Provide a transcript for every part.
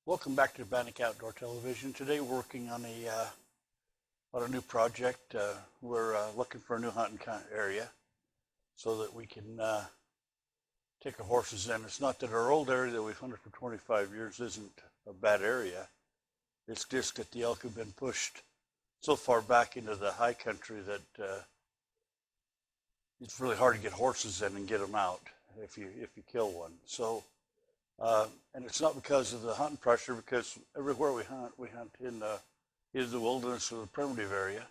Welcome back to Bannock Outdoor Television. Today we're working on a new project. We're looking for a new hunting area so that we can take our horses in. It's not that our old area that we've hunted for 25 years isn't a bad area. It's just that the elk have been pushed so far back into the high country that it's really hard to get horses in and get them out if you kill one. So. And it's not because of the hunting pressure, because everywhere we hunt in either the wilderness or the primitive area.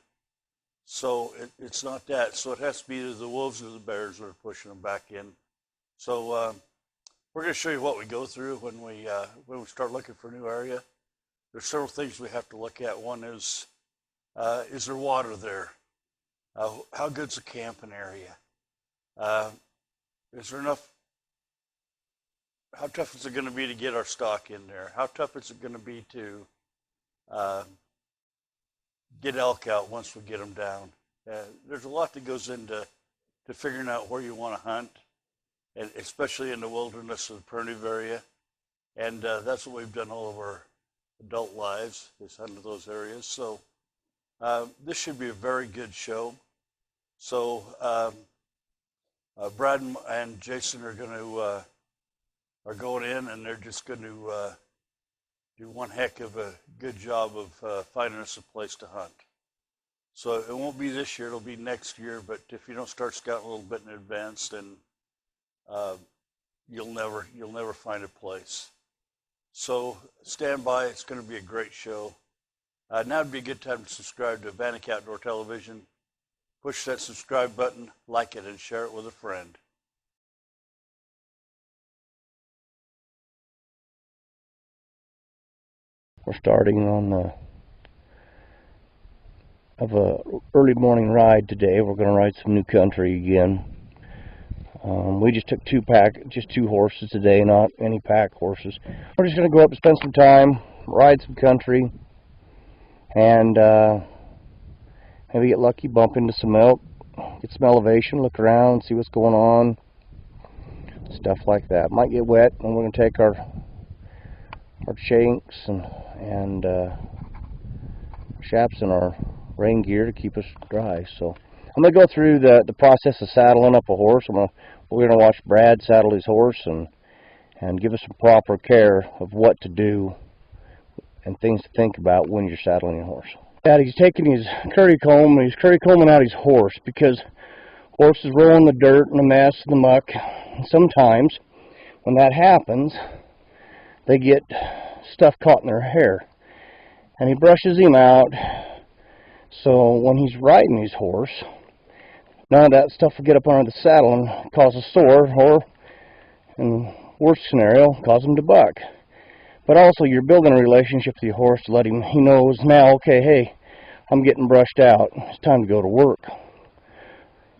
So it's not that. So it has to be either the wolves or the bears that are pushing them back in. So we're going to show you what we go through when we start looking for a new area. There's several things we have to look at. One is there water there? How good's the camping area? Is there enough? How tough is it going to be to get our stock in there? How tough is it going to be to get elk out once we get them down? There's a lot that goes into figuring out where you want to hunt, and especially in the wilderness or the primitive area. And that's what we've done all of our adult lives, is hunt those areas. So this should be a very good show. So Brad and Jason are going to going in, and they're just going to do one heck of a good job of finding us a place to hunt. So it won't be this year, it'll be next year, but if you don't start scouting a little bit in advance, then you'll never find a place. So stand by, it's going to be a great show. Now would be a good time to subscribe to Bannock Outdoor Television. Push that subscribe button, like it, and share it with a friend. We're starting on a early morning ride today. We're going to ride some new country again. We just took two horses today, not any pack horses. We're just going to go up and spend some time, ride some country, and maybe get lucky, bump into some elk, get some elevation, look around, see what's going on, stuff like that. Might get wet, and we're going to take our shanks and chaps and our rain gear to keep us dry. So I'm going to go through the process of saddling up a horse. We're going to watch Brad saddle his horse and give us some proper care of what to do and things to think about when you're saddling your horse. Dad, he's taking his curry comb and he's curry combing out his horse because horses roll in the dirt and the mess and the muck. And sometimes when that happens, they get stuff caught in their hair, and he brushes him out, so when he's riding his horse, none of that stuff will get up under the saddle and cause a sore, or in worst scenario, cause him to buck. But also, you're building a relationship with your horse to let him, he knows now, okay, hey, I'm getting brushed out, it's time to go to work.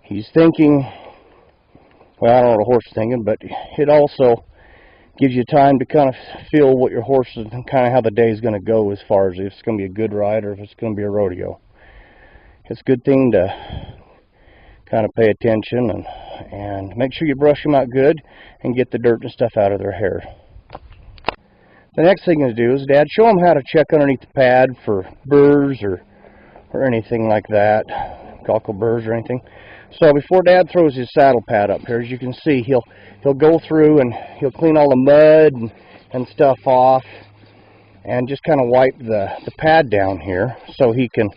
He's thinking, well, I don't know what a horse is thinking, but it also gives you time to kind of feel what your horse is and kind of how the day is going to go, as far as if it's going to be a good ride or if it's going to be a rodeo. It's a good thing to kind of pay attention and make sure you brush them out good and get the dirt and stuff out of their hair. The next thing to do is, Dad, show them how to check underneath the pad for burrs or anything like that, cockle burrs or anything. So before Dad throws his saddle pad up here, as you can see, he'll go through and he'll clean all the mud and stuff off and just kind of wipe the pad down here so he can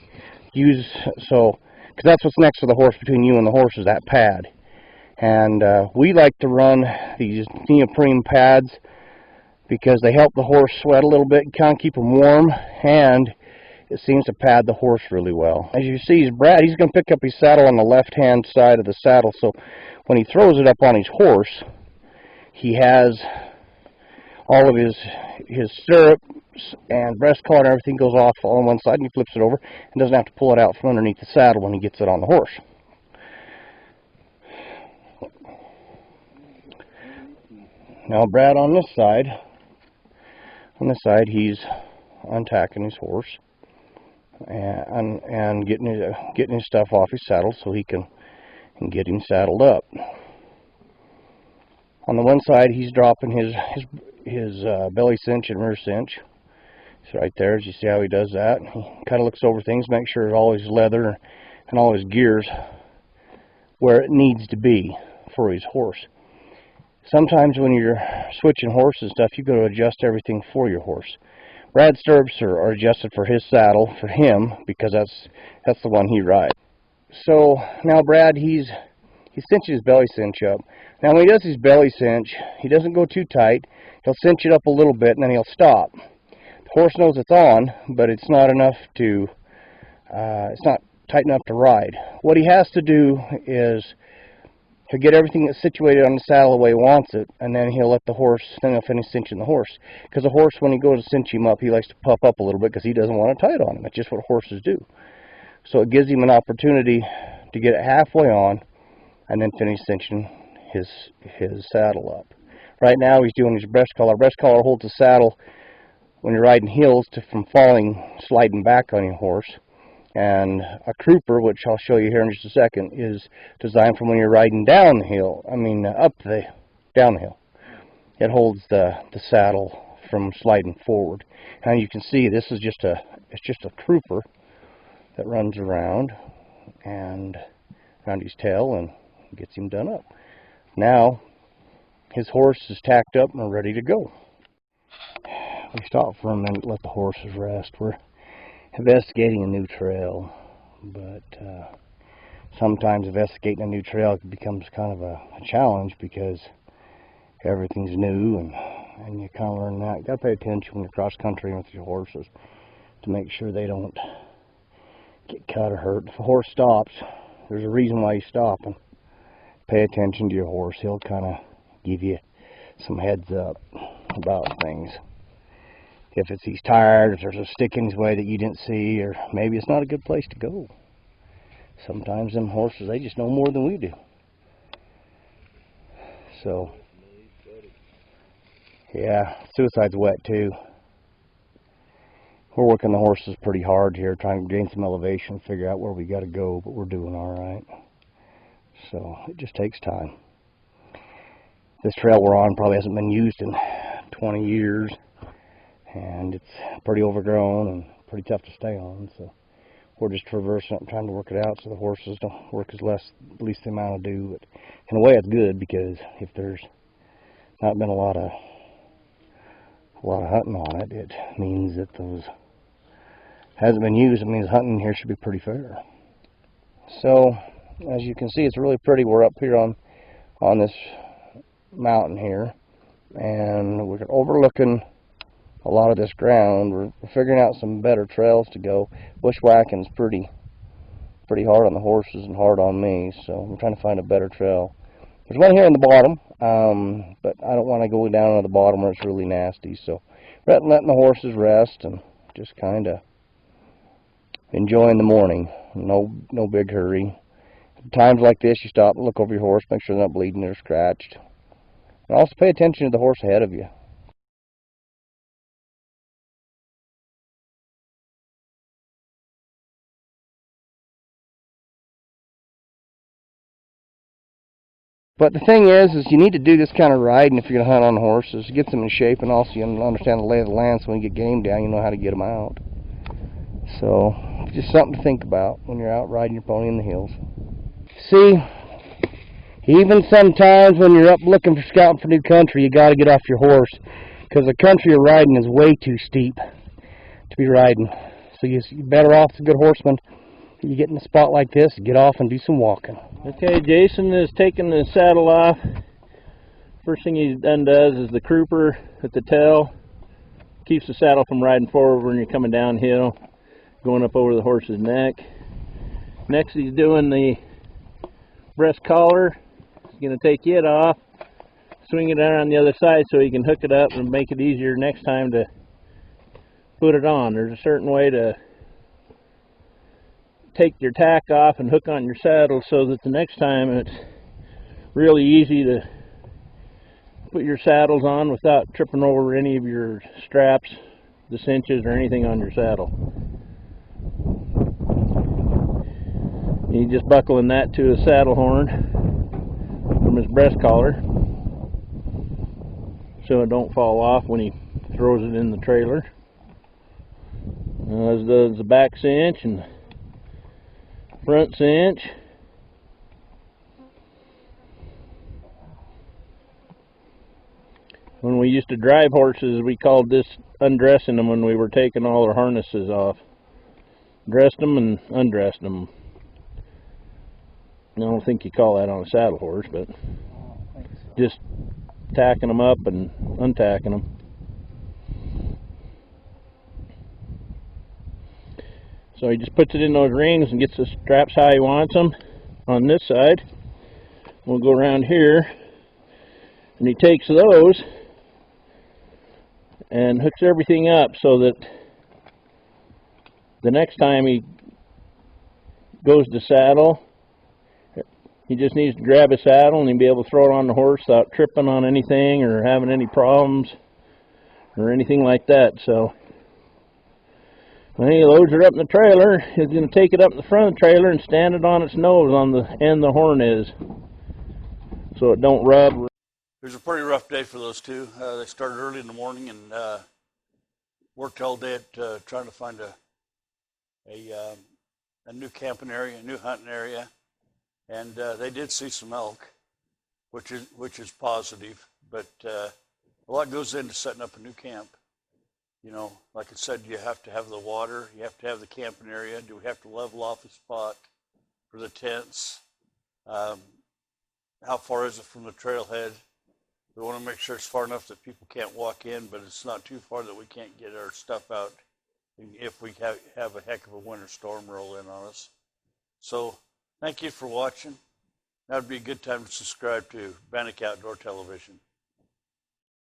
use, because that's what's next to the horse, between you and the horse is that pad. And we like to run these neoprene pads because they help the horse sweat a little bit and kind of keep them warm, and it seems to pad the horse really well. As you see, Brad, he's going to pick up his saddle on the left-hand side of the saddle, so when he throws it up on his horse, he has all of his stirrups and breast collar and everything goes off on one side, and he flips it over and doesn't have to pull it out from underneath the saddle when he gets it on the horse. Now Brad, on this side, he's untacking his horse and getting his stuff off his saddle so he can get him saddled up. On the one side, he's dropping his belly cinch and rear cinch So right there, as you see how he does that, he kind of looks over things, make sure all his leather and all his gears where it needs to be for his horse. Sometimes when you're switching horses and stuff, you got to adjust everything for your horse. Brad's stirrups are adjusted for his saddle, for him, because that's the one he rides. So now Brad, he's cinching his belly cinch up. Now when he does his belly cinch, he doesn't go too tight. He'll cinch it up a little bit and then he'll stop. The horse knows it's on, but it's not enough to, it's not tight enough to ride. What he has to do is he'll get everything that's situated on the saddle the way he wants it, and then he'll let the horse, then he'll finish cinching the horse. Because the horse, when he goes to cinch him up, he likes to puff up a little bit because he doesn't want it tight on him. It's just what horses do. So it gives him an opportunity to get it halfway on and then finish cinching his saddle up. Right now he's doing his breast collar. Breast collar holds the saddle when you're riding hills from sliding back on your horse. And a crupper, which I'll show you here in just a second, is designed for when you're riding down the hill. Down the hill. It holds the saddle from sliding forward. And you can see it's just a crupper that runs around his tail and gets him done up. Now his horse is tacked up and ready to go. We stop for a minute, let the horses rest. We're investigating a new trail, but sometimes investigating a new trail becomes kind of a challenge because everything's new and you kind of learn that. You got to pay attention when you're cross country with your horses to make sure they don't get cut or hurt. If a horse stops, there's a reason why he's stopping. Pay attention to your horse. He'll kind of give you some heads up about things. If he's tired, if there's a stick in his way that you didn't see, or maybe it's not a good place to go. Sometimes them horses, they just know more than we do. So, yeah, suicide's wet too. We're working the horses pretty hard here, trying to gain some elevation, figure out where we got to go, but we're doing all right. So, it just takes time. This trail we're on probably hasn't been used in 20 years. And it's pretty overgrown and pretty tough to stay on, so we're just traversing it and trying to work it out so the horses don't work at least the amount of do. But in a way, it's good because if there's not been a lot of hunting on it, it means that those hasn't been used. It means hunting here should be pretty fair. So as you can see, it's really pretty. We're up here on this mountain here, and we're overlooking a lot of this ground. We're figuring out some better trails to go. Bushwhacking's pretty hard on the horses and hard on me, so I'm trying to find a better trail. There's one here on the bottom, but I don't want to go down to the bottom where it's really nasty, so letting the horses rest and just kind of enjoying the morning. No big hurry. At times like this, you stop and look over your horse, make sure they're not bleeding or scratched. And also pay attention to the horse ahead of you. But the thing is you need to do this kind of riding if you're going to hunt on horses. It gets them in shape, and also you understand the lay of the land, so when you get game down, you know how to get them out. So, just something to think about when you're out riding your pony in the hills. See, even sometimes when you're up looking for scouting for new country, you got to get off your horse, because the country you're riding is way too steep to be riding. So you're better off as a good horseman. You get in a spot like this, get off and do some walking. Okay, Jason is taking the saddle off. First thing he does is the crupper at the tail. Keeps the saddle from riding forward when you're coming downhill, going up over the horse's neck. Next he's doing the breast collar. He's going to take it off, swing it around on the other side so he can hook it up and make it easier next time to put it on. There's a certain way to take your tack off and hook on your saddle so that the next time it's really easy to put your saddles on without tripping over any of your straps, the cinches, or anything on your saddle. He's just buckling that to a saddle horn from his breast collar so it don't fall off when he throws it in the trailer. As does the back cinch and front cinch. When we used to drive horses, we called this undressing them when we were taking all our harnesses off. Dressed them and undressed them. I don't think you call that on a saddle horse, but just tacking them up and untacking them. So he just puts it in those rings and gets the straps how he wants them on this side. We'll go around here, and he takes those and hooks everything up so that the next time he goes to saddle, he just needs to grab his saddle and he'll be able to throw it on the horse without tripping on anything or having any problems or anything like that. So when he loads it up in the trailer, he's going to take it up in the front of the trailer and stand it on its nose on the end the horn is, so it don't rub. It was a pretty rough day for those two. They started early in the morning and worked all day at trying to find a new camping area, a new hunting area, and they did see some elk, which is positive. But a lot goes into setting up a new camp. You know, like I said, you have to have the water, you have to have the camping area. Do we have to level off a spot for the tents? How far is it from the trailhead? We want to make sure it's far enough that people can't walk in, but it's not too far that we can't get our stuff out if we have a heck of a winter storm roll in on us. So thank you for watching. That would be a good time to subscribe to Bannock Outdoor Television.